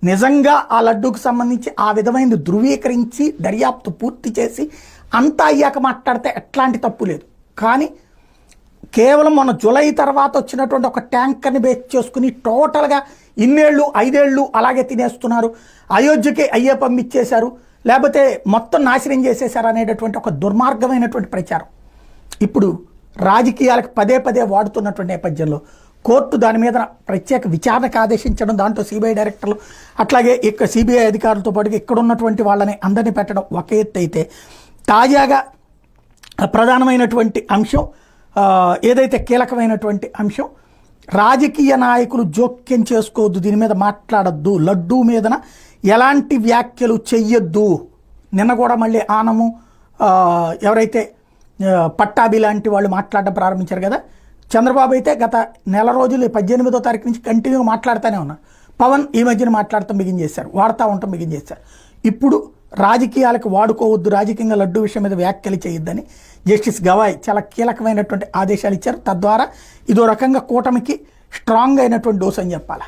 నిజంగా ఆ లడ్డూకు సంబంధించి ఆ విధమైనది ధృవీకరించి దర్యాప్తు పూర్తి చేసి అంతా అయ్యాక మాట్లాడితే ఎట్లాంటి తప్పు లేదు. కానీ కేవలం మన జూలై తర్వాత వచ్చినటువంటి ఒక ట్యాంకర్ని బేస్ చేసుకుని టోటల్గా ఇన్నేళ్ళు 5 ఏళ్ళు అలాగే తినేస్తున్నారు, అయోధ్యకి అయ్యే పంపించేశారు, లేకపోతే మొత్తం నాశనం చేసేశారు అనేటటువంటి ఒక దుర్మార్గమైనటువంటి ప్రచారం ఇప్పుడు రాజకీయాలకు పదే పదే వాడుతున్నటువంటి నేపథ్యంలో కోర్టు దాని మీద ప్రత్యేక విచారణకు ఆదేశించడం, దాంట్లో సిబిఐ డైరెక్టర్లు అట్లాగే ఇక్కడ సిబిఐ అధికారులతో పాటుగా ఇక్కడ ఉన్నటువంటి వాళ్ళని అందరినీ పెట్టడం ఒక ఎత్తు అయితే, తాజాగా ప్రధానమైనటువంటి అంశం ఏదైతే కీలకమైనటువంటి అంశం, రాజకీయ నాయకులు జోక్యం చేసుకోవద్దు, దీని మీద మాట్లాడద్దు, లడ్డూ మీదన ఎలాంటి వ్యాఖ్యలు చెయ్యొద్దు. నిన్న కూడా మళ్ళీ ఆనము ఎవరైతే పట్టాభి లాంటి వాళ్ళు మాట్లాడడం ప్రారంభించారు కదా. చంద్రబాబు అయితే గత నెల రోజులు 18వ తారీఖు నుంచి కంటిన్యూగా మాట్లాడుతూనే ఉన్నారు. పవన్ ఈ మధ్యన మాట్లాడటం బిగించేశారు, వాడుతూ ఉండటం బిగించేశారు. ఇప్పుడు రాజకీయాలకు వాడుకోవద్దు, రాజకీయంగా లడ్డూ విషయం మీద వ్యాఖ్యలు చేయొద్దని జస్టిస్ గవాయ్ చాలా కీలకమైనటువంటి ఆదేశాలు ఇచ్చారు. తద్వారా ఇదో రకంగా కూటమికి స్ట్రాంగ్ అయినటువంటి డోస్ అని చెప్పాలి.